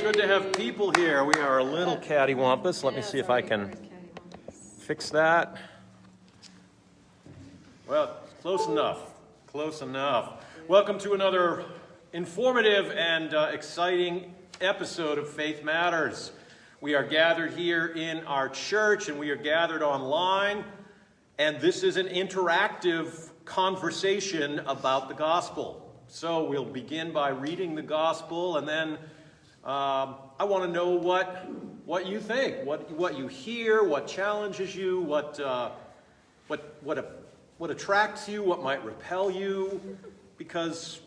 good to have people here. We are a little cattywampus. Let me see if I can fix that. Well, close enough. Close enough. Welcome to another informative and exciting episode of Faith Matters. We are gathered here in our church and we are gathered online. And this is an interactive conversation about the gospel. So we'll begin by reading the gospel, and then I want to know what you think, what you hear, what challenges you, what attracts you, what might repel you, because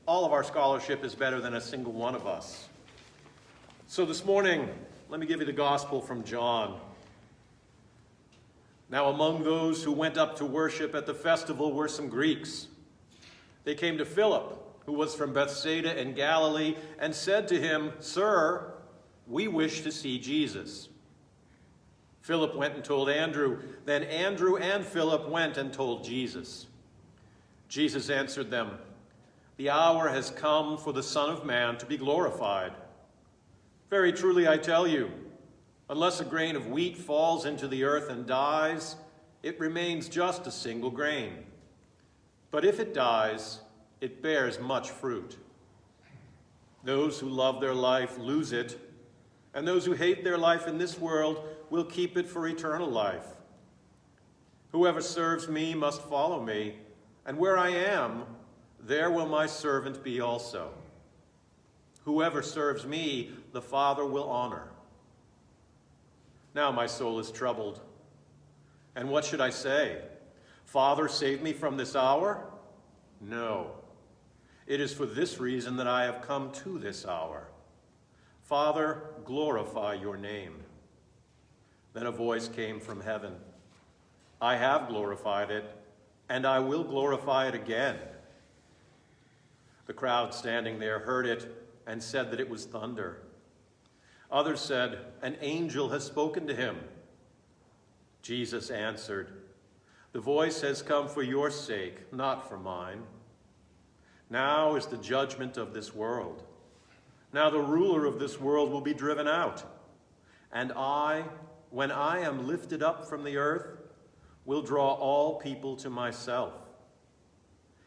all of our scholarship is better than a single one of us. So this morning, let me give you the gospel from John. Now among those who went up to worship at the festival were some Greeks. They came to Philip, who was from Bethsaida in Galilee, and said to him, "Sir, we wish to see Jesus." Philip went and told Andrew. Then Andrew and Philip went and told Jesus. Jesus answered them, "The hour has come for the Son of Man to be glorified. Very truly I tell you, unless a grain of wheat falls into the earth and dies, it remains just a single grain. But if it dies, it bears much fruit. Those who love their life lose it, and those who hate their life in this world will keep it for eternal life. Whoever serves me must follow me, and where I am, there will my servant be also. Whoever serves me, the Father will honor. Now my soul is troubled. And what should I say? Father, save me from this hour? No. It is for this reason that I have come to this hour. Father, glorify your name." Then a voice came from heaven. "I have glorified it, and I will glorify it again." The crowd standing there heard it and said that it was thunder. Others said, "An angel has spoken to him." Jesus answered, "The voice has come for your sake, not for mine. Now is the judgment of this world. Now the ruler of this world will be driven out. And I, when I am lifted up from the earth, will draw all people to myself."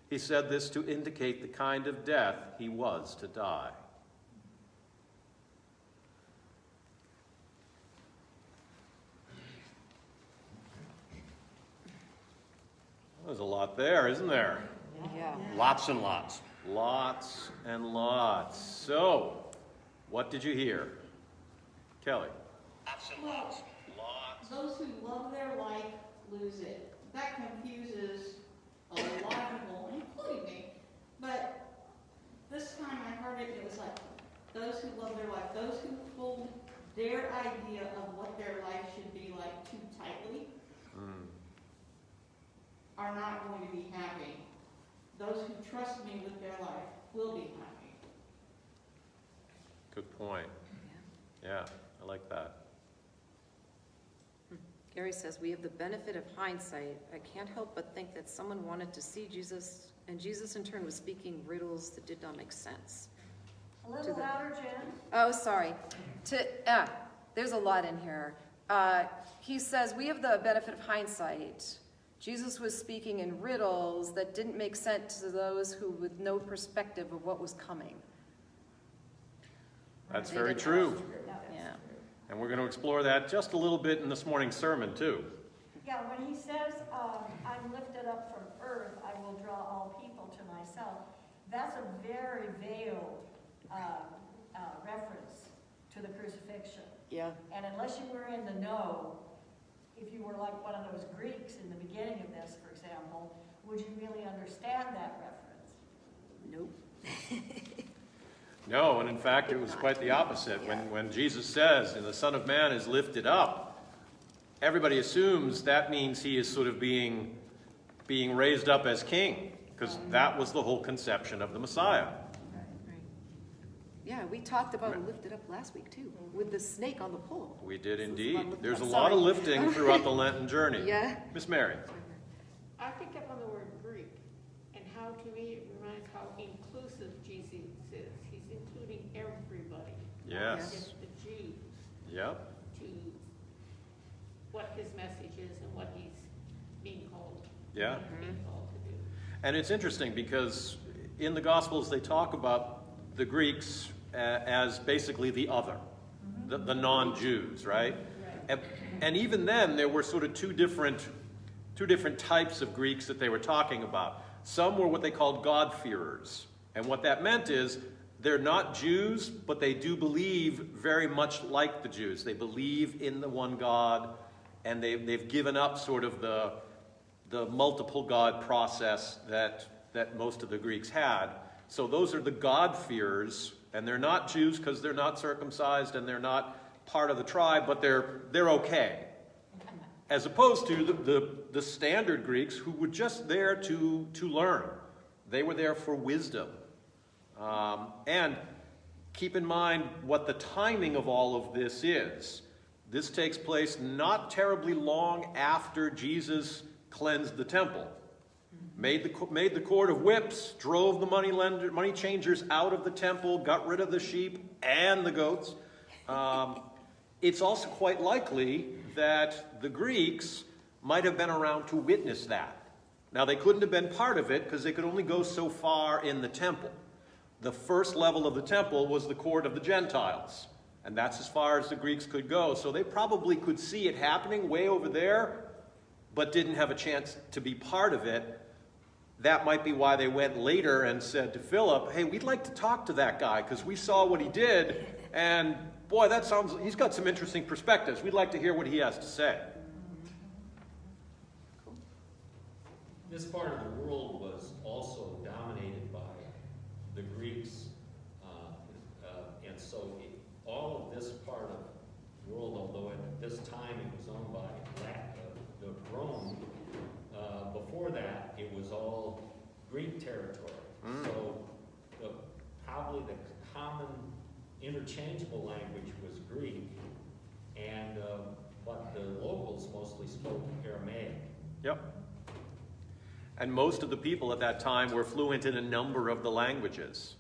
He said this to indicate the kind of death he was to die. There's a lot there, isn't there? Yeah. Lots and lots. Lots and lots. So, what did you hear? Kelly? Lots and lots. Those who love their life lose it. That confuses a lot of people, including me. But this time I heard it, it was like, those who love their life, those who hold their idea of what their life should be like too tightly, are not going to be happy. Those who trust me with their life will be happy. Good point. Yeah, I like that. Gary says, "We have the benefit of hindsight. I can't help but think that someone wanted to see Jesus, and Jesus in turn was speaking riddles that did not make sense." A little louder, Jen. Oh, sorry. There's a lot in here. He says, "We have the benefit of hindsight. Jesus was speaking in riddles that didn't make sense to those who with no perspective of what was coming." That's very true. Yeah. And we're going to explore that just a little bit in this morning's sermon, too. Yeah, when he says, "I'm lifted up from earth, I will draw all people to myself," that's a very veiled reference to the crucifixion. Yeah. And unless you were in the know, if you were like one of those Greeks in the beginning of this, for example, would you really understand that reference? Nope. No, and in fact, it was quite the opposite. When Jesus says, "And the Son of Man is lifted up," everybody assumes that means he is sort of being raised up as king, because that was the whole conception of the Messiah. Right. Yeah, we talked about it lifted up last week, too, with the snake on the pole. We did So indeed. There's a Sorry. lot of lifting throughout the Lenten journey. Yeah. Miss Mary? I picked up on the word Greek, and how to me it reminds how inclusive Jesus is. He's including everybody. Yeah. Yes. Just the Jews Yep. to what his message is and what he's being called. Yeah. Being called to do. And it's interesting because in the Gospels they talk about the Greeks as basically the other, the non-Jews, right? And even then there were sort of two different types of Greeks that they were talking about. Some were what they called God-fearers. And what that meant is they're not Jews, but they do believe very much like the Jews. They believe in the one God, and they've given up sort of the multiple God process that most of the Greeks had. So those are the God-fearers, and they're not Jews because they're not circumcised and they're not part of the tribe, but they're okay. As opposed to the standard Greeks who were just there to learn. They were there for wisdom. And keep in mind what the timing of all of this is. This takes place not terribly long after Jesus cleansed the temple. Made the cord of whips, drove the money changers out of the temple, got rid of the sheep and the goats. It's also quite likely that the Greeks might have been around to witness that. Now, they couldn't have been part of it because they could only go so far in the temple. The first level of the temple was the court of the Gentiles, and that's as far as the Greeks could go. So they probably could see it happening way over there, but didn't have a chance to be part of it. That might be why they went later and said to Philip, hey, we'd like to talk to that guy because we saw what he did, and boy, he's got some interesting perspectives. We'd like to hear what he has to say. This part of the world was also dominated by the Greeks, and so all of this part of the world, although at this time it was owned by the Rome, before that it was all Greek territory. So probably the common interchangeable language was Greek, and but the locals mostly spoke Aramaic. Yep. And most of the people at that time were fluent in a number of the languages.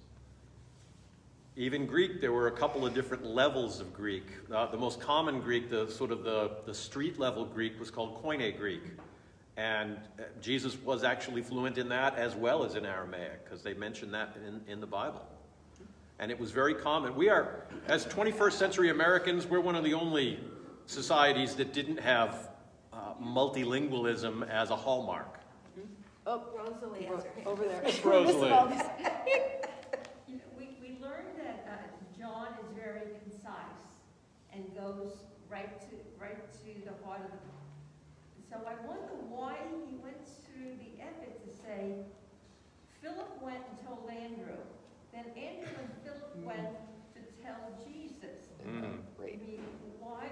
Even Greek, there were a couple of different levels of Greek. The most common Greek, the street level Greek, was called Koine Greek. And Jesus was actually fluent in that as well as in Aramaic, because they mention that in the Bible. And it was very common. We are, as 21st century Americans, we're one of the only societies that didn't have multilingualism as a hallmark. Oh, Rosalie has her hand. over there. Rosalie. You know, we learned that John is very concise and goes right to the heart of the. So I wonder why he went through the effort to say, Philip went and told Andrew, then Andrew and Philip went to tell Jesus. I mean, why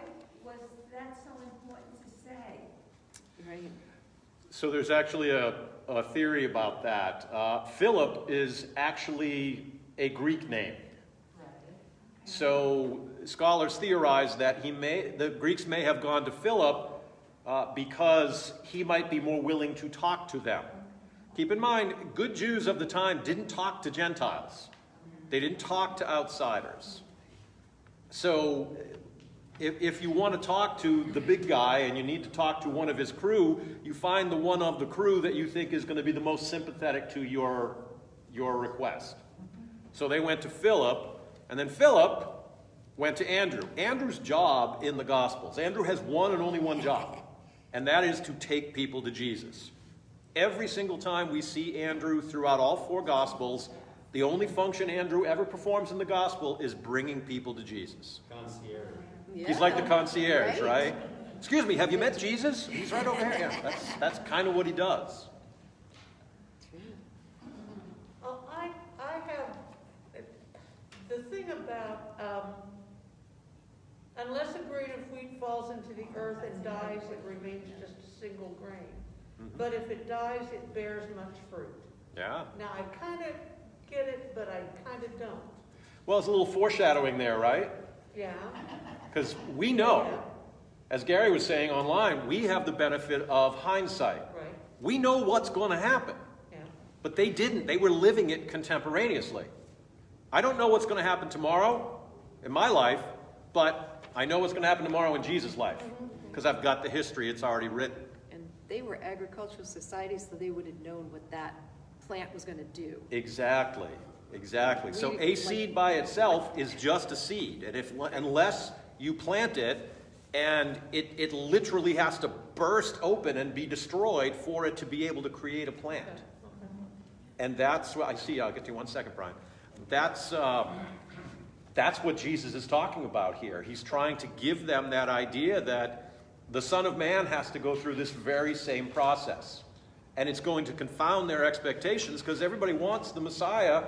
was that so important to say? Right. So there's actually a theory about that. Philip is actually a Greek name. Right. So scholars theorize that the Greeks may have gone to Philip because he might be more willing to talk to them. Keep in mind, good Jews of the time didn't talk to Gentiles. They didn't talk to outsiders. So if you want to talk to the big guy and you need to talk to one of his crew, you find the one of the crew that you think is going to be the most sympathetic to your request. So they went to Philip, and then Philip went to Andrew. Andrew's job in the Gospels, Andrew has one and only one job, and that is to take people to Jesus. Every single time we see Andrew throughout all four Gospels, the only function Andrew ever performs in the Gospel is bringing people to Jesus. Concierge. Yeah. He's like the concierge, right? Excuse me, have you met Jesus? He's right over here. Yeah, that's kind of what he does. I have the thing about unless a grain of wheat falls into the earth and dies, it remains just a single grain. But if it dies, it bears much fruit. Yeah. Now I kind of get it, but I kind of don't. Well, it's a little foreshadowing there, right? Yeah. Because we know, as Gary was saying online, we have the benefit of hindsight. Right. We know what's going to happen. Yeah. But they didn't. They were living it contemporaneously. I don't know what's going to happen tomorrow, in my life, but I know what's going to happen tomorrow in Jesus' life because I've got the history. It's already written. And they were agricultural societies, so they would have known what that plant was going to do. Exactly. Exactly. So a seed by itself is just a seed. And unless you plant it, and it literally has to burst open and be destroyed for it to be able to create a plant. And that's what I see. I'll get to you 1 second, Brian. That's what Jesus is talking about here. He's trying to give them that idea that the Son of Man has to go through this very same process. And it's going to confound their expectations because everybody wants the Messiah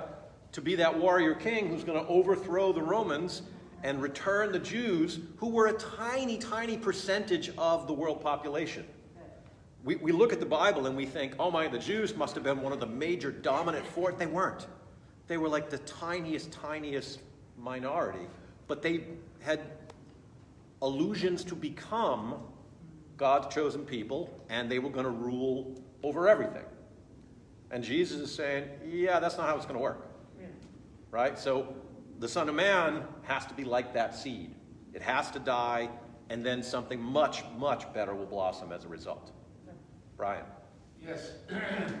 to be that warrior king who's going to overthrow the Romans and return the Jews, who were a tiny, tiny percentage of the world population. We look at the Bible and we think, oh my, the Jews must have been one of the major dominant forces. They weren't. They were like the tiniest minority, but they had allusions to become God's chosen people, and they were going to rule over everything. And Jesus is saying, yeah, that's not how it's going to work. Right? So the Son of Man has to be like that seed. It has to die, and then something much, much better will blossom as a result. Brian. Yes,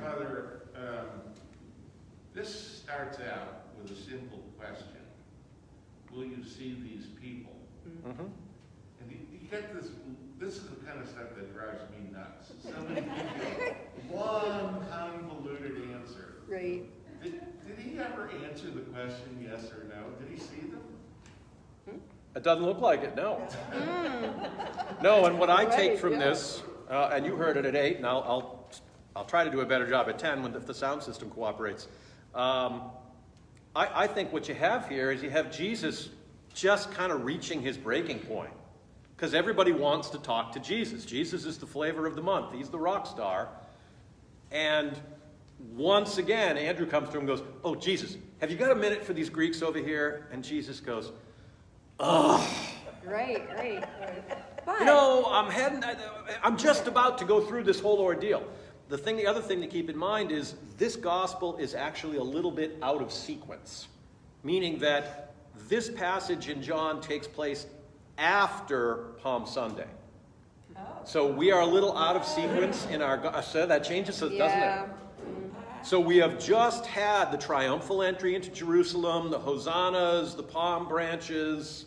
Father, this starts out with a simple question. Will you see these people? Mm-hmm. And you get this is the kind of stuff that drives me nuts. Somebody gives you one convoluted answer. Right. Did he ever answer the question yes or no? Did he see them? It doesn't look like it, no. No, and what I take from this, and you heard it at 8, and I'll try to do a better job at 10 if the sound system cooperates. I think what you have here is you have Jesus just kind of reaching his breaking point. Because everybody wants to talk to Jesus. Jesus is the flavor of the month. He's the rock star. And once again, Andrew comes to him and goes, oh, Jesus, have you got a minute for these Greeks over here? And Jesus goes, ugh. Right. But, You know, I'm just about to go through this whole ordeal. The other thing to keep in mind is this gospel is actually a little bit out of sequence. Meaning that this passage in John takes place after Palm Sunday. So we are a little out of sequence in our... So that changes, doesn't it? So we have just had the triumphal entry into Jerusalem, the hosannas, the palm branches,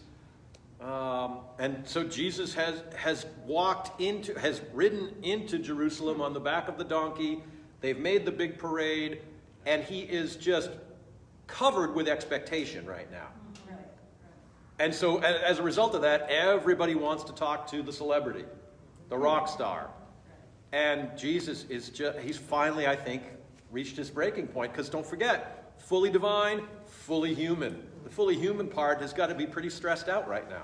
and so Jesus has ridden into Jerusalem on the back of the donkey. They've made the big parade, and he is just covered with expectation right now. And so as a result of that, everybody wants to talk to the celebrity, the rock star. And Jesus he's finally, I think, reached his breaking point. Because don't forget, fully divine, fully human. The fully human part has got to be pretty stressed out right now.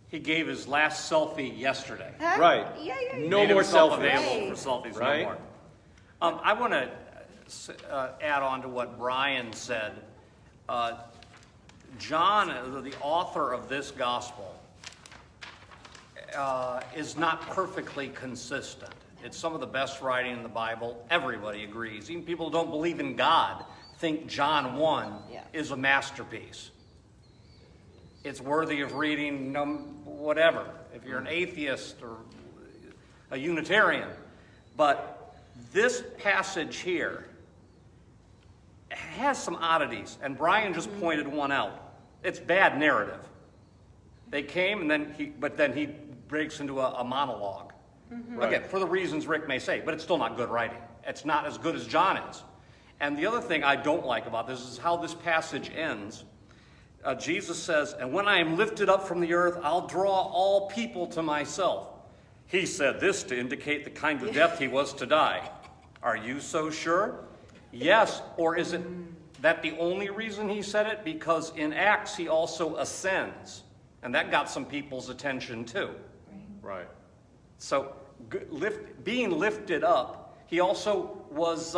He gave his last selfie yesterday. Huh? Right. Yeah. No Made more himself selfies. available for selfies, Right. no more. I want to add on to what Brian said. John, the author of this gospel, is not perfectly consistent. It's some of the best writing in the Bible. Everybody agrees. Even people who don't believe in God think John 1 is a masterpiece. It's worthy of reading, whatever, if you're an atheist or a Unitarian. But this passage here has some oddities, and Brian just pointed one out. It's bad narrative. They came, and then he breaks into a monologue. Right. Again, for the reasons Rick may say, but it's still not good writing. It's not as good as John is. And the other thing I don't like about this is how this passage ends. Jesus says, and when I am lifted up from the earth, I'll draw all people to myself. He said this to indicate the kind of death he was to die. Are you so sure? Yes, or is it that the only reason he said it? Because in Acts he also ascends. And that got some people's attention too. Right. So being lifted up, he also was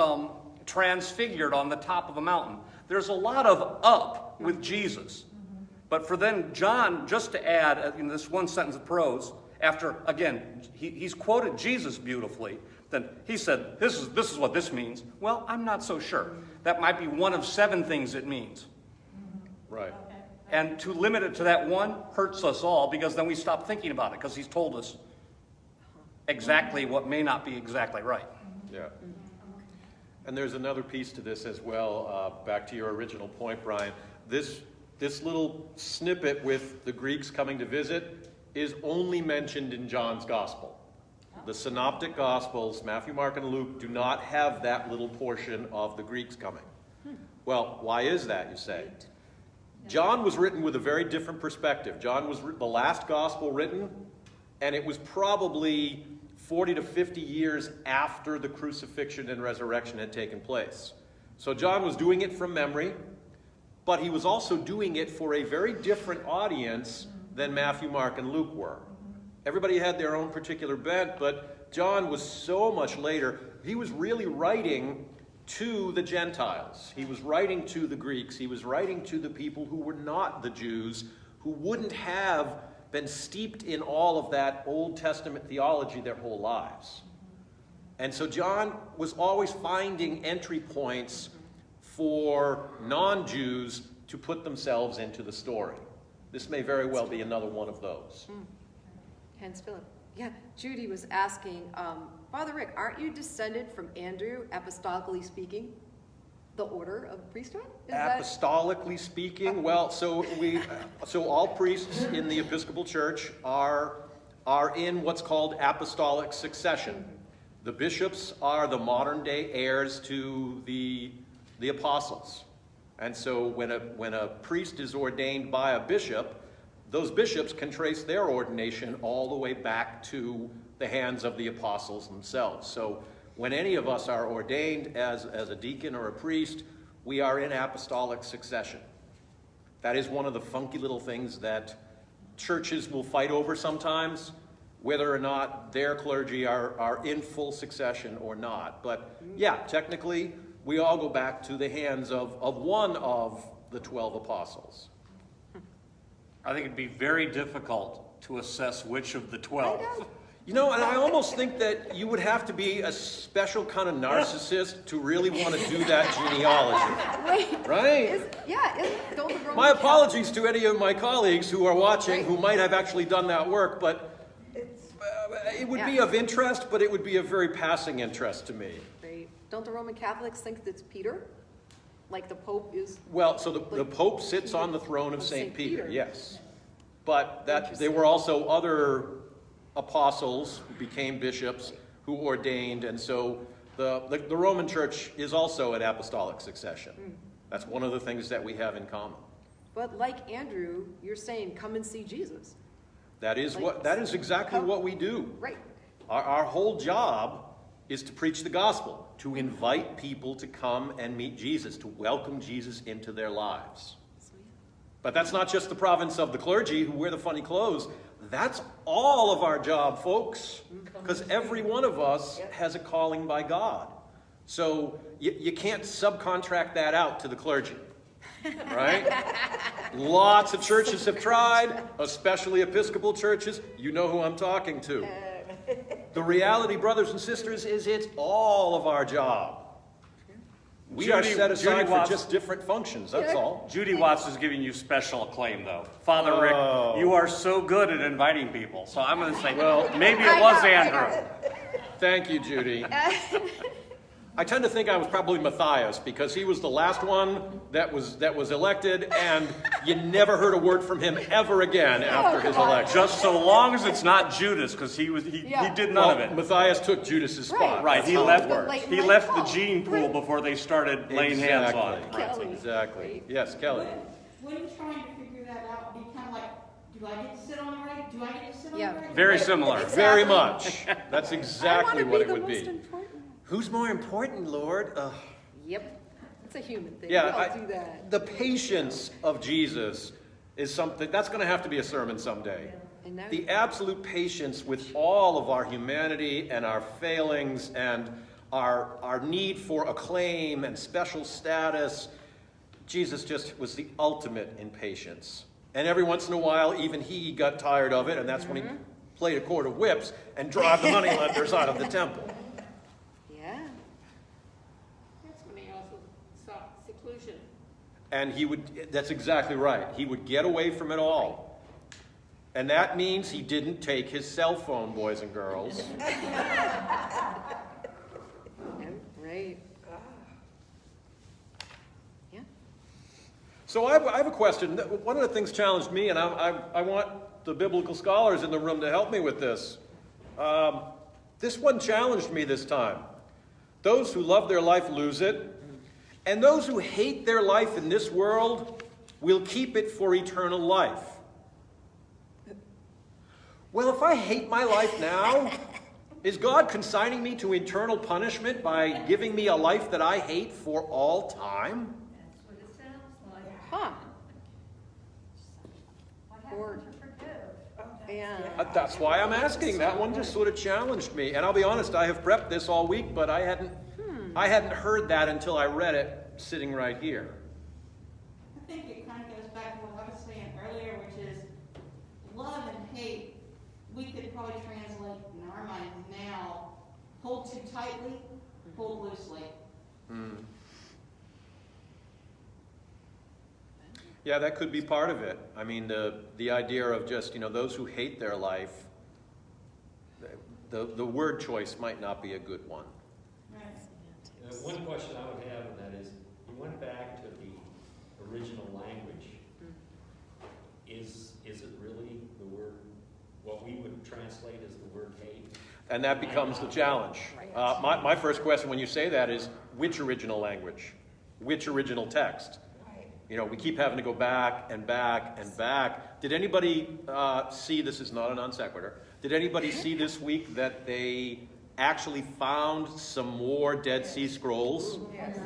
transfigured on the top of a mountain. There's a lot of up with Jesus. But for then John, just to add in this one sentence of prose, after, again, he's quoted Jesus beautifully, then he said, this is what this means. Well, I'm not so sure. That might be one of 7 things it means. Right. And to limit it to that one hurts us all, because then we stop thinking about it, because he's told us exactly what may not be exactly right. Yeah. And there's another piece to this as well, back to your original point, Brian. This little snippet with the Greeks coming to visit is only mentioned in John's Gospel. The synoptic Gospels, Matthew, Mark, and Luke, do not have that little portion of the Greeks coming. Well, why is that, you say? John was written with a very different perspective. John was the last Gospel written, and it was probably 40 to 50 years after the crucifixion and resurrection had taken place. So John was doing it from memory, but he was also doing it for a very different audience than Matthew, Mark, and Luke were. Everybody had their own particular bent, but John was so much later. He was really writing to the Gentiles. He was writing to the Greeks. He was writing to the people who were not the Jews, who wouldn't have been steeped in all of that Old Testament theology their whole lives. And so John was always finding entry points for non-Jews to put themselves into the story. This may very well be another one of those. Hence Philip. Yeah, Judy was asking, Father Rick, aren't you descended from Andrew, apostolically speaking? The order of priesthood? Apostolically speaking, well, so all priests in the Episcopal Church are in what's called apostolic succession. The bishops are the modern day heirs to the apostles. And so when a priest is ordained by a bishop, those bishops can trace their ordination all the way back to the hands of the apostles themselves. So when any of us are ordained as a deacon or a priest, we are in apostolic succession. That is one of the funky little things that churches will fight over sometimes, whether or not their clergy are in full succession or not. But yeah, technically, we all go back to the hands of one of the 12 apostles. I think it'd be very difficult to assess which of the 12. You know, and I almost think that you would have to be a special kind of narcissist to really want to do that genealogy. Right? Don't the Roman My apologies to any of my colleagues who are watching who might have actually done that work, but it would be of interest, but it would be a very passing interest to me. Right. Don't the Roman Catholics think that's Peter? Like the Pope is? Well, so the Pope sits on the throne of St. Peter, yes. But there were also other apostles who became bishops who ordained, and so the Roman Church is also an apostolic succession. That's one of the things that we have in common. But like Andrew, you're saying, come and see Jesus. That is exactly what we do. Right. Our whole job is to preach the gospel, to invite people to come and meet Jesus, to welcome Jesus into their lives. But that's not just the province of the clergy who wear the funny clothes. That's all of our job, folks, because every one of us has a calling by God. So you can't subcontract that out to the clergy, right? Lots of churches have tried, especially Episcopal churches. You know who I'm talking to. The reality, brothers and sisters, is it's all of our job. We are set aside for just different functions, that's all. Judy Watts is giving you special acclaim, though. Father Rick, you are so good at inviting people. So I'm going to say, well, maybe it was Andrew. Thank you, Judy. I tend to think I was probably Matthias, because he was the last one that was elected, and you never heard a word from him ever again after his election. Just so long as it's not Judas, because he did none of it. Matthias took Judas's spot. Right, he left the gene pool before they started laying hands on him. Right. Exactly. Yes, Kelly. Wouldn't trying to figure that out be kind of like, do I get to sit on the right? Do I get to sit on the right? Very similar. Exactly. Very much. That's exactly what it would be. Important. Who's more important, Lord? Yep. It's a human thing. Yeah, we all do that. the patience of Jesus is something, that's going to have to be a sermon someday. And now The absolute patience with all of our humanity and our failings and our need for acclaim and special status. Jesus just was the ultimate in patience. And every once in a while, even he got tired of it, and that's when he played a cord of whips and drive the moneylenders out of the temple. Yeah. That's when he also sought seclusion. And that's exactly right. He would get away from it all. And that means he didn't take his cell phone, boys and girls. Right. Yeah. So I have a question. One of the things challenged me, and I want the biblical scholars in the room to help me with this. This one challenged me this time. Those who love their life lose it, and those who hate their life in this world will keep it for eternal life. Well, if I hate my life now, is God consigning me to eternal punishment by giving me a life that I hate for all time? That's what it sounds like. Huh. What Or- happened to forgive? Yeah. That's why I'm asking. That one just sort of challenged me. And I'll be honest, I have prepped this all week, but I hadn't heard that until I read it sitting right here. I think it kind of goes back to what I was saying earlier, which is love and hate, we could probably translate in our mind now, hold too tightly, hold loosely. Yeah, that could be part of it. I mean, the idea of just, those who hate their life, the word choice might not be a good one. Right. One question I would have, and that is, you went back to the original language. Is it really the word, what we would translate as the word hate? And that becomes the challenge. My first question when you say that is, which original language? Which original text? We keep having to go back and back and back. Did anybody see, this is not a non sequitur, did anybody see this week that they actually found some more Dead Sea Scrolls? Yes.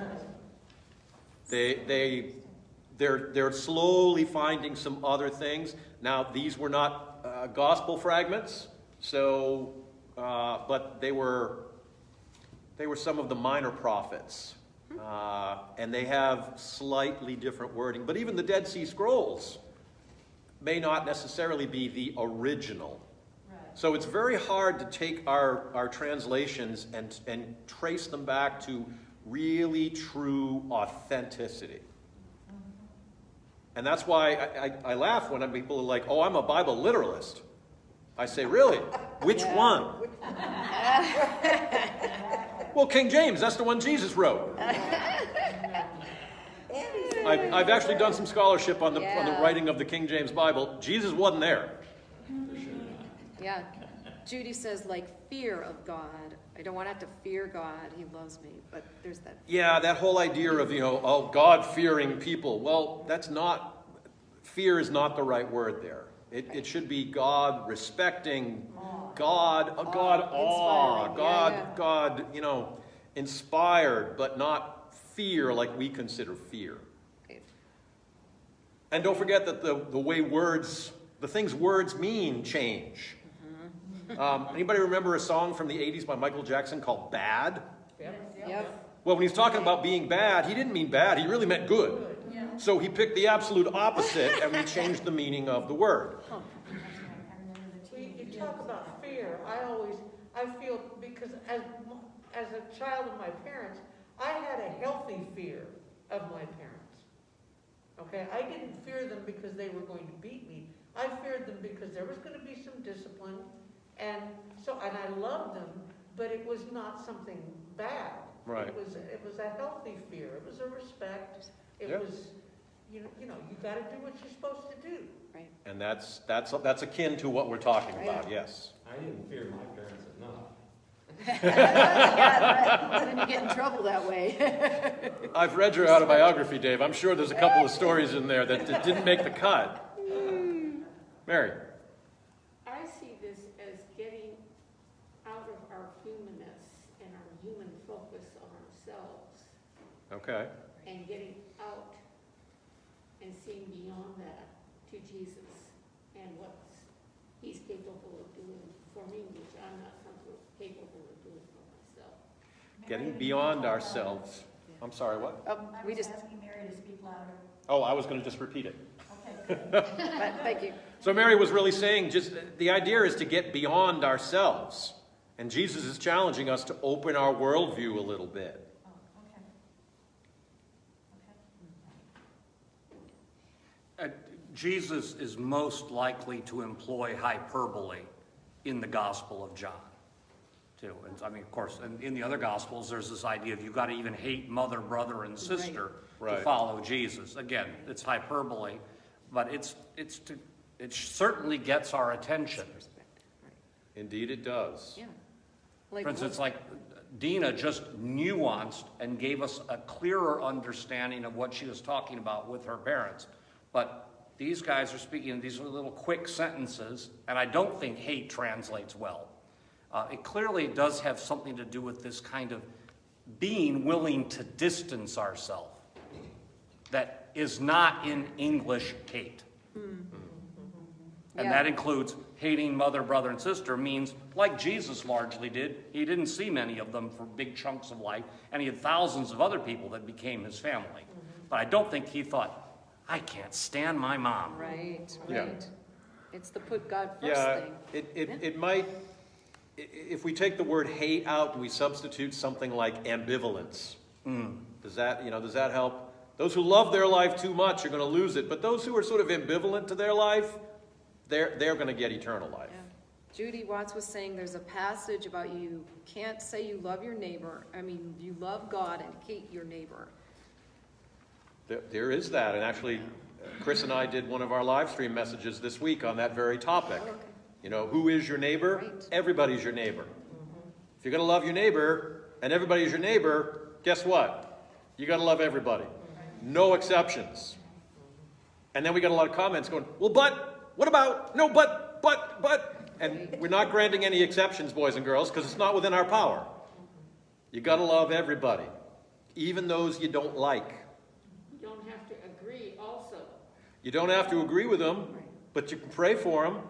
They're slowly finding some other things. Now, these were not gospel fragments, so but they were some of the minor prophets. And they have slightly different wording. But even the Dead Sea Scrolls may not necessarily be the original. Right. So it's very hard to take our translations and trace them back to really true authenticity. And that's why I laugh when people are like, oh, I'm a Bible literalist. I say, really? Which one? Well, King James, that's the one Jesus wrote. I've actually done some scholarship on the writing of the King James Bible. Jesus wasn't there. Yeah. Judy says, like, fear of God. I don't want to have to fear God. He loves me. But there's that. Yeah, that whole idea of, God-fearing people. Well, fear is not the right word there. It should be God-respecting, God awe, God, inspired, but not fear like we consider fear. Okay. And don't forget that the way the things words mean change. Anybody remember a song from the 80s by Michael Jackson called Bad? Yep. Well, when he's talking about being bad, he didn't mean bad, he really meant good. So he picked the absolute opposite, and we changed the meaning of the word. You talk about fear. I feel, because as a child of my parents, I had a healthy fear of my parents. Okay, I didn't fear them because they were going to beat me. I feared them because there was going to be some discipline, and I loved them, but it was not something bad. Right. It was a healthy fear. It was a respect. It Yep. was, you got to do what you're supposed to do. Right. And that's akin to what we're talking about, yes. I didn't fear my parents enough. Yeah, right. Then you get in trouble that way. I've read your autobiography, Dave. I'm sure there's a couple of stories in there that didn't make the cut. Mary. I see this as getting out of our humanness and our human focus on ourselves Okay. and getting out and seeing beyond that to Jesus and what he's capable of doing for me, which I'm not capable of doing for myself. Getting beyond ourselves. I'm sorry, what? We just. asking Mary to speak louder. Oh, I was going to just repeat it. Okay. Thank you. So Mary was really saying just the idea is to get beyond ourselves. And Jesus is challenging us to open our worldview a little bit. Oh, okay. Jesus is most likely to employ hyperbole in the Gospel of John, too. And I mean, of course, in the other Gospels, there's this idea of you've got to even hate mother, brother, and sister to follow Jesus. Again, it's hyperbole, but it certainly gets our attention. Indeed it does. Yeah. For instance, like Dina just nuanced and gave us a clearer understanding of what she was talking about with her parents. But these guys are speaking in these little quick sentences, and I don't think hate translates well. It clearly does have something to do with this kind of being willing to distance ourselves that is not in English hate. And that includes hating mother, brother, and sister means, like Jesus largely did, he didn't see many of them for big chunks of life, and he had thousands of other people that became his family. But I don't think he thought, I can't stand my mom. Right. Yeah. It's the put God first thing. It might, if we take the word hate out and we substitute something like ambivalence, does that help? Those who love their life too much are going to lose it, but those who are sort of ambivalent to their life, they're going to get eternal life. Yeah. Judy Watts was saying there's a passage about you can't say you love your neighbor. I mean, you love God and hate your neighbor. There is that, and actually, Chris and I did one of our live stream messages this week on that very topic. Oh, okay. You know, who is your neighbor? Right. Everybody's your neighbor. If you're going to love your neighbor, and everybody's your neighbor, guess what? You got to love everybody. No exceptions. And then we got a lot of comments going, well, but, what about, no, but. And we're not granting any exceptions, boys and girls, because it's not within our power. You got to love everybody, even those you don't like. You don't have to agree also. You don't have to agree with them, but you can pray for them.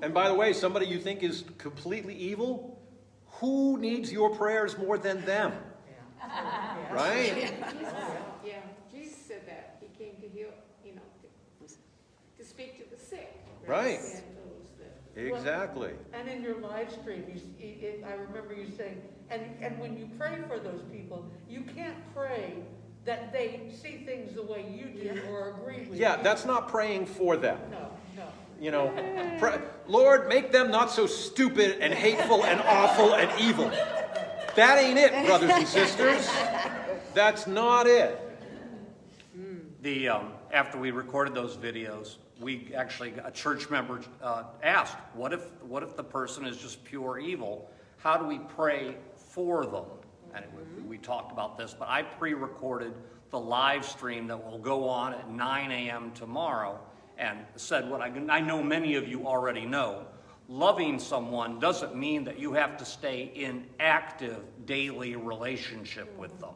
And by the way, somebody you think is completely evil, who needs your prayers more than them? Right? Yeah, Jesus said that. He came to heal, to speak to the sick. Right. And those that Exactly. And in your live stream, I remember you saying, and when you pray for those people, you can't pray that they see things the way you do or agree with you. Yeah, that's not praying for them. No. You know, Lord, make them not so stupid and hateful and awful and evil. That ain't it, brothers and sisters. That's not it. After we recorded those videos, we actually, a church member asked, what if the person is just pure evil? How do we pray for them? And we talked about this, but I pre-recorded the live stream that will go on at 9 a.m. tomorrow and said what I know many of you already know. Loving someone doesn't mean that you have to stay in active daily relationship with them.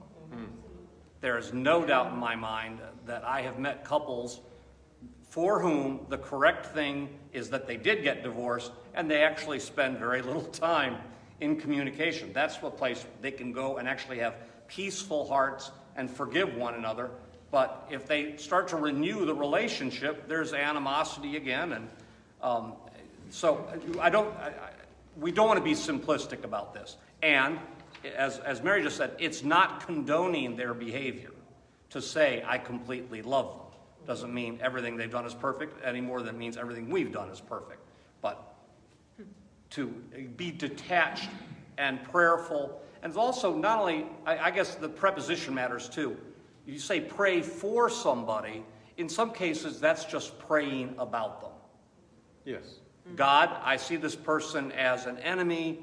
There is no doubt in my mind that I have met couples for whom the correct thing is that they did get divorced and they actually spend very little time in communication. That's a place they can go and actually have peaceful hearts and forgive one another. But if they start to renew the relationship, there's animosity again. And so we don't want to be simplistic about this. And as Mary just said, it's not condoning their behavior to say, I completely love them. Doesn't mean everything they've done is perfect any more than it means everything we've done is perfect. But to be detached and prayerful, and also not only, I guess the preposition matters too. You say pray for somebody, in some cases that's just praying about them. Yes. God, I see this person as an enemy.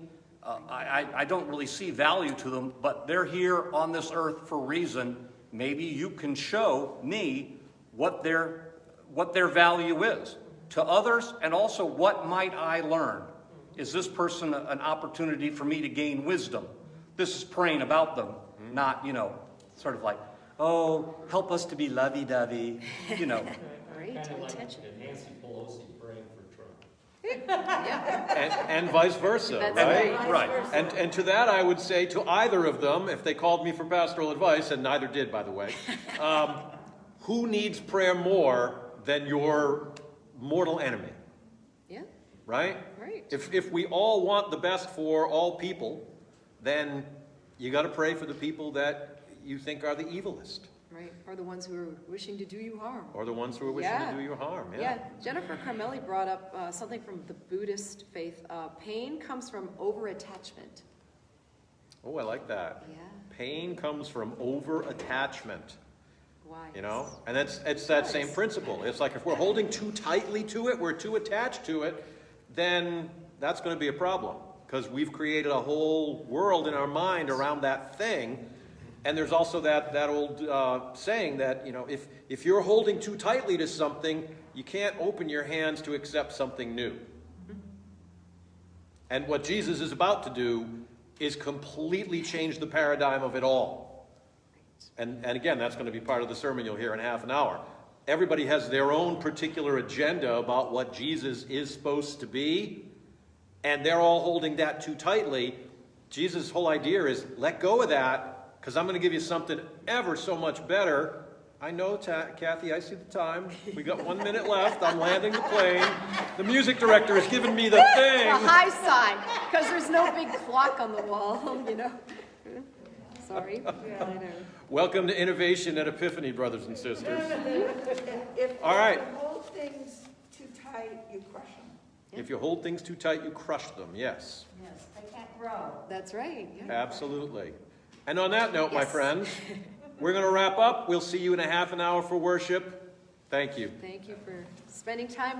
I don't really see value to them, but they're here on this earth for a reason. Maybe you can show me what their value is to others, and also what might I learn? Is this person an opportunity for me to gain wisdom? This is praying about them, not, sort of like, oh, help us to be lovey-dovey, Great Kind of like intention. Nancy Pelosi praying for Trump. And vice versa, That's right? Right. And to that I would say to either of them, if they called me for pastoral advice, and neither did, by the way, who needs prayer more than your mortal enemy? Yeah, Right? right. If we all want the best for all people, then you got to pray for the people that you think are the evilest. Right, or the ones who are wishing to do you harm. Or the ones who are wishing to do you harm. Yeah, Jennifer Carmelli brought up something from the Buddhist faith. Pain comes from over-attachment. Oh, I like that. Yeah. Pain comes from over-attachment. Why? You know? And it's that same principle. It's like if we're holding too tightly to it, we're too attached to it, then that's going to be a problem. Because we've created a whole world in our mind around that thing. And there's also that old saying that, you know, if you're holding too tightly to something, you can't open your hands to accept something new. And what Jesus is about to do is completely change the paradigm of it all. And again, that's going to be part of the sermon you'll hear in half an hour. Everybody has their own particular agenda about what Jesus is supposed to be, and they're all holding that too tightly. Jesus' whole idea is, let go of that, because I'm going to give you something ever so much better. I know, Kathy, I see the time. We got 1 minute left. I'm landing the plane. The music director has given me the thing. A high sign, because there's no big clock on the wall, you know. Sorry. Yeah, I know. Welcome to innovation at Epiphany, brothers and sisters. If All right. you hold things too tight, you crush them. If you hold things too tight, you crush them. Yes. Yes, they can't grow. That's right. Yeah. Absolutely. And on that note, my Yes. friends, we're going to wrap up. We'll see you in a half an hour for worship. Thank you. Thank you for spending time with